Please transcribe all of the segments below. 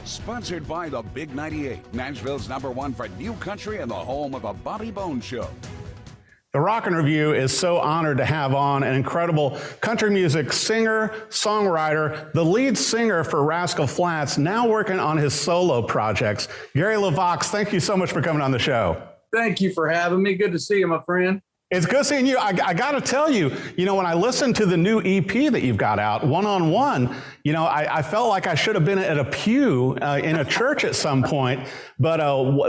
Sponsored by the Big 98, Nashville's #1 for new country and the home of the Bobby Bones Show. The Rockin' Review is so honored to have on an incredible country music singer, songwriter, the lead singer for Rascal Flatts, now working on his solo projects. Gary LeVox, thank you so much for coming on the show. Thank you for having me. Good to see you, my friend. It's good seeing you. I got to tell you, when I listened to the new EP that you've got out, One on One, I felt like I should have been at a pew in a church at some point. But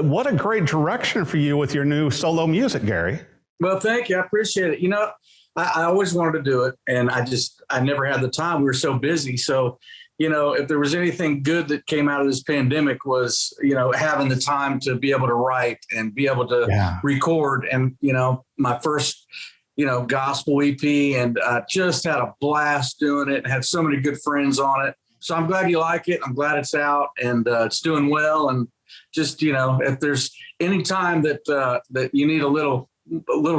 what a great direction for you with your new solo music, Gary. Well, thank you. I appreciate it. I always wanted to do it, and I never had the time. We were so busy. So, if there was anything good that came out of this pandemic was, having the time to be able to write and be able to record. And, my first, gospel EP, and just had a blast doing it. Had so many good friends on it. So I'm glad you like it. I'm glad it's out and it's doing well. And just, if there's any time that you need a little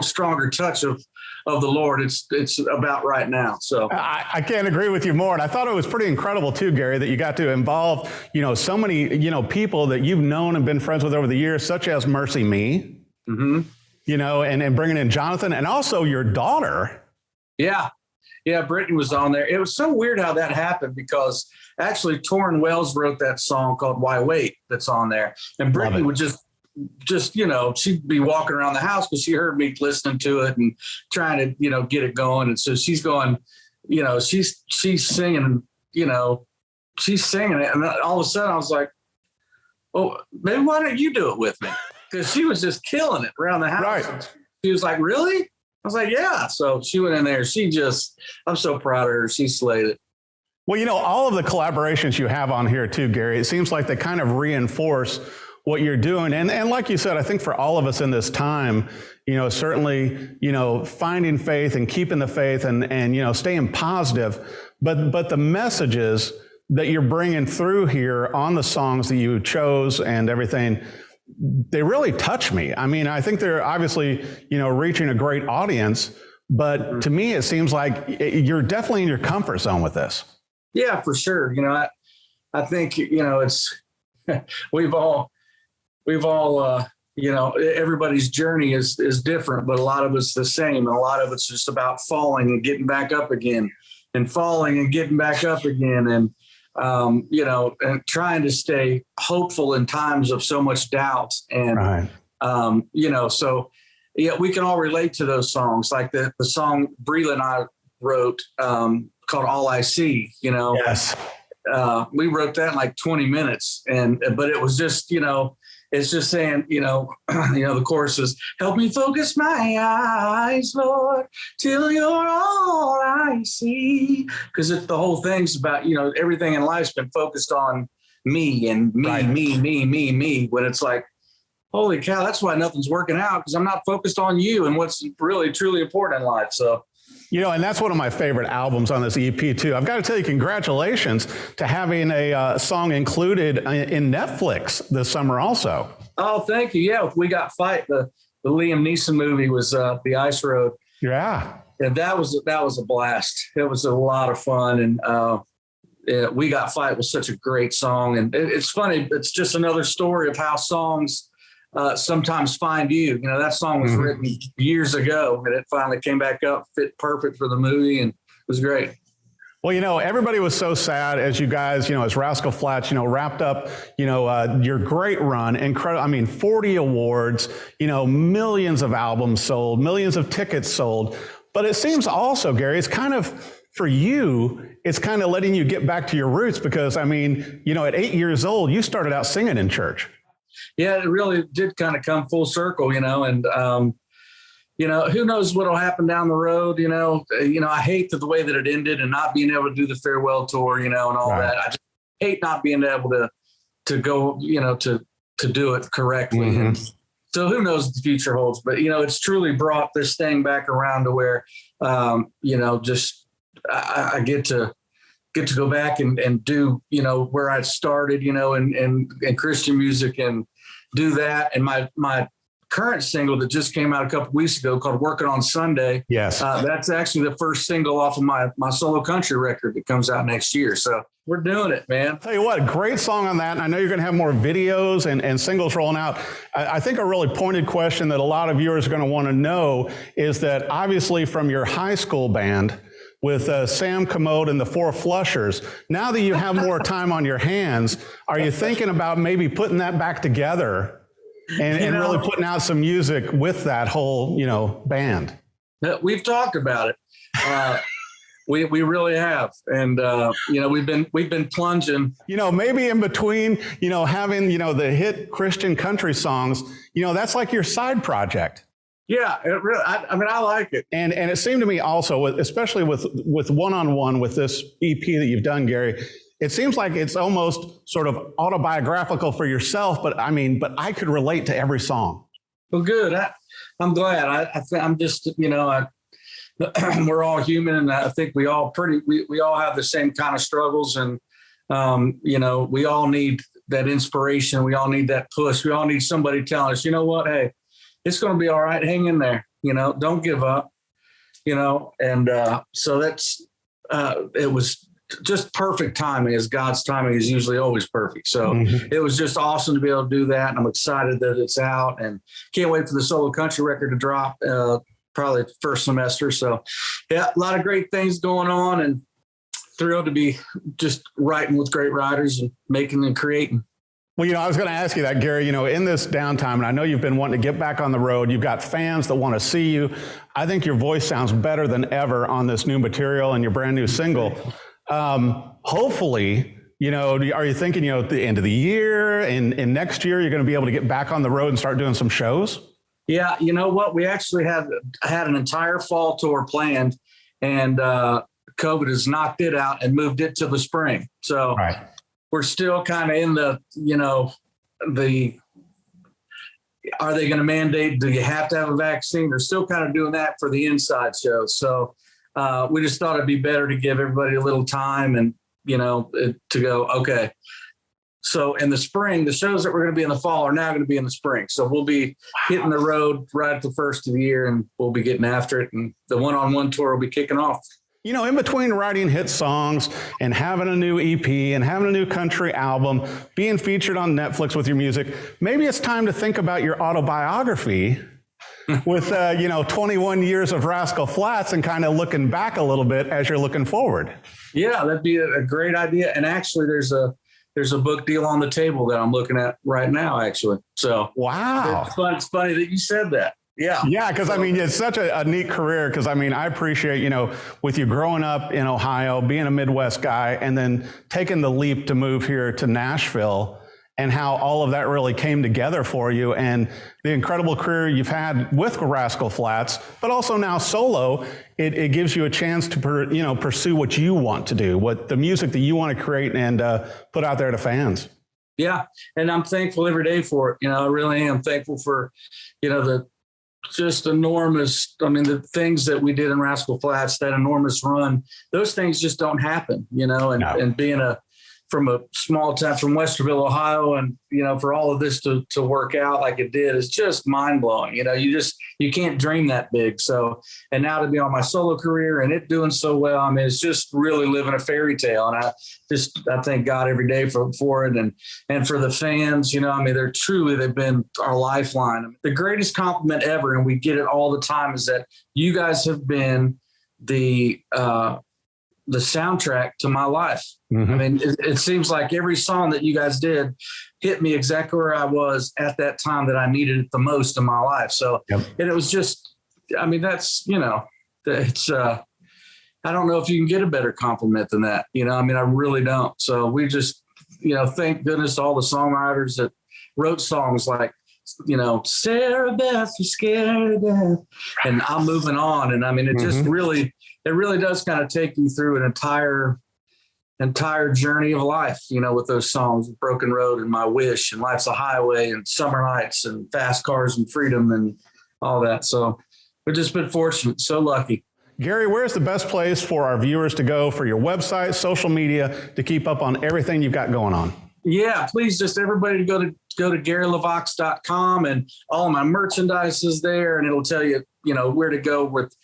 stronger touch of the Lord, it's about right now. So I can't agree with you more. And I thought it was pretty incredible too, Gary, that you got to involve, so many, people that you've known and been friends with over the years, such as Mercy Me, and bringing in Jonathan and also your daughter. Yeah. Brittany was on there. It was so weird how that happened because actually Torrin Wells wrote that song called Why Wait that's on there. And Brittany would just she'd be walking around the house because she heard me listening to it and trying to, get it going. And so she's going, she's singing, she's singing it. And then all of a sudden I was like, oh, maybe why don't you do it with me? Because she was just killing it around the house. Right. She was like, really? I was like, yeah. So she went in there. I'm so proud of her. She slayed it. Well, all of the collaborations you have on here too, Gary, it seems like they kind of reinforce what you're doing. And like you said, I think for all of us in this time, certainly, finding faith and keeping the faith and staying positive, but the messages that you're bringing through here on the songs that you chose and everything, they really touch me. I mean, I think they're obviously, reaching a great audience, but to me, it seems like you're definitely in your comfort zone with this. Yeah, for sure. I think, it's, we've all, everybody's journey is different, but a lot of it's the same. And a lot of it's just about falling and getting back up again and falling and getting back up again. And, and trying to stay hopeful in times of so much doubt. And, so yeah, we can all relate to those songs. Like the song Breland and I wrote, called All I See, Yes. We wrote that in like 20 minutes but it was just, it's just saying, the chorus is, help me focus my eyes, Lord, till you're all I see. Because the whole thing's about, everything in life's been focused on me and me. When it's like, holy cow, that's why nothing's working out, because I'm not focused on you and what's really, truly important in life. So. And that's one of my favorite albums on this EP too. I've got to tell you, congratulations to having a song included in Netflix this summer also. Oh, thank you. Yeah, We Got Fight, the Liam Neeson movie was The Ice Road. Yeah. And that was a blast. It was a lot of fun. And We Got Fight was such a great song. And it's funny, it's just another story of how songs sometimes find you. That song was written years ago, and it finally came back up, fit perfect for the movie, and it was great. Well, everybody was so sad as you guys, as Rascal Flatts, wrapped up, your great run, incredible. 40 awards, millions of albums sold, millions of tickets sold. But it seems also, Gary, it's kind of, for you, it's kind of letting you get back to your roots because, at 8 years old, you started out singing in church. Yeah, it really did kind of come full circle, and, who knows what'll happen down the road, I hate the way that it ended and not being able to do the farewell tour, and all that. I just hate not being able to go, to do it correctly. And so who knows what the future holds, but, it's truly brought this thing back around to where, just I get to go back and do, where I started, in Christian music and do that. And my current single that just came out a couple of weeks ago called Working on Sunday. Yes. That's actually the first single off of my solo country record that comes out next year. So we're doing it, man. Tell you what, great song on that. And I know you're going to have more videos and singles rolling out. I think a really pointed question that a lot of viewers are going to want to know is that obviously from your high school band with Sam Commode and the Four Flushers, now that you have more time on your hands, are you thinking about maybe putting that back together and really putting out some music with that whole, band? We've talked about it. We really have. And, we've been plunging. Maybe in between, having, the hit Christian country songs, that's like your side project. Yeah, it really, I like it. And it seemed to me also, especially with one-on-one with this EP that you've done, Gary, it seems like it's almost sort of autobiographical for yourself, but I could relate to every song. Well, good. I'm glad. I'm just, we're all human, and I think we all we all have the same kind of struggles, and we all need that inspiration. We all need that push. We all need somebody telling us, you know what, hey, it's going to be all right. Hang in there. Don't give up. And so that's it was just perfect timing, as God's timing is usually always perfect. So It was just awesome to be able to do that, and I'm excited that it's out, and can't wait for the solo country record to drop. Probably first semester. So yeah, a lot of great things going on, and thrilled to be just writing with great writers and making and creating. Well, I was going to ask you that, Gary, in this downtime, and I know you've been wanting to get back on the road. You've got fans that want to see you. I think your voice sounds better than ever on this new material and your brand new single. Hopefully, are you thinking, at the end of the year and next year, you're going to be able to get back on the road and start doing some shows? Yeah, you know what? We actually had an entire fall tour planned, and COVID has knocked it out and moved it to the spring. So We're still kind of in the, are they going to mandate, do you have to have a vaccine? They're still kind of doing that for the inside shows. So we just thought it'd be better to give everybody a little time and, to go, okay. So in the spring, the shows that were going to be in the fall are now going to be in the spring. So we'll be hitting the road right at the first of the year, and we'll be getting after it. And the one-on-one tour will be kicking off. In between writing hit songs and having a new EP and having a new country album, being featured on Netflix with your music, maybe it's time to think about your autobiography with, 21 years of Rascal Flatts and kind of looking back a little bit as you're looking forward. Yeah, that'd be a great idea. And actually, there's a book deal on the table that I'm looking at right now, actually. So wow, it's funny that you said that. Yeah. Yeah. Because it's such a neat career. Because I appreciate, with you growing up in Ohio, being a Midwest guy, and then taking the leap to move here to Nashville, and how all of that really came together for you, and the incredible career you've had with Rascal Flatts, but also now solo. It gives you a chance to pursue what you want to do, what the music that you want to create and put out there to fans. Yeah. And I'm thankful every day for it. I really am thankful for, the just enormous, the things that we did in Rascal Flatts, that enormous run, those things just don't happen, and being from a small town from Westerville, Ohio, and, for all of this to work out like it did is just mind blowing. You can't dream that big. So, and now to be on my solo career and it doing so well, it's just really living a fairy tale. And I thank God every day for it. And for the fans, they've been our lifeline. The greatest compliment ever, and we get it all the time, is that you guys have been the soundtrack to my life. It seems like every song that you guys did hit me exactly where I was at that time that I needed it the most in my life. So, And it was just, that's, it's, I don't know if you can get a better compliment than that. I really don't. So we just, thank goodness to all the songwriters that wrote songs like, Sarah Beth was scared to death, and I'm moving on. And it just really does kind of take you through an entire journey of life, with those songs, Broken Road and My Wish and Life's a Highway and Summer Nights and Fast Cars and Freedom and all that. So we've just been fortunate, so lucky. Gary, where's the best place for our viewers to go for your website, social media, to keep up on everything you've got going on? Yeah, please, just everybody to go to GaryLeVox.com, and all of my merchandise is there, and it'll tell you where to go with,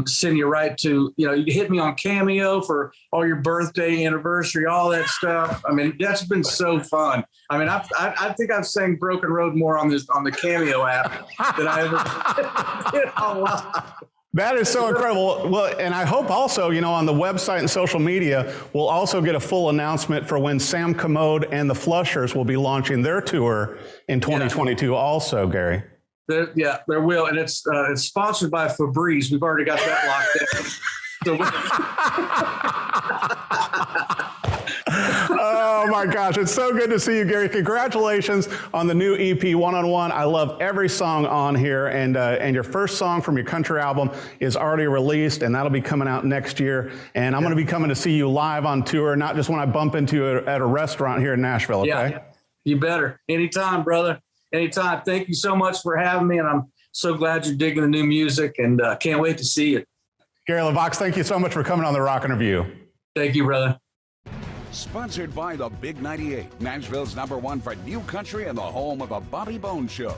send you right to, you hit me on Cameo for all your birthday, anniversary, all that stuff. That's been so fun. I think I've sang Broken Road more on the Cameo app than I ever did online. That is so incredible. Well, and I hope also, on the website and social media, we'll also get a full announcement for when Sam Commode and the Flushers will be launching their tour in 2022 also, Gary. There will. And it's sponsored by Febreze. We've already got that locked in. Oh my gosh, it's so good to see you, Gary. Congratulations on the new EP, One on One. I love every song on here, and your first song from your country album is already released, and that'll be coming out next year. And I'm going to be coming to see you live on tour, not just when I bump into you at a restaurant here in Nashville. Okay? Yeah, you better. Anytime, brother. Anytime. Thank you so much for having me, and I'm so glad you're digging the new music, and can't wait to see you. Gary LeVox, thank you so much for coming on the Rockin' Review. Thank you, brother. Sponsored by the Big 98, Nashville's #1 for new country and the home of the Bobby Bones Show.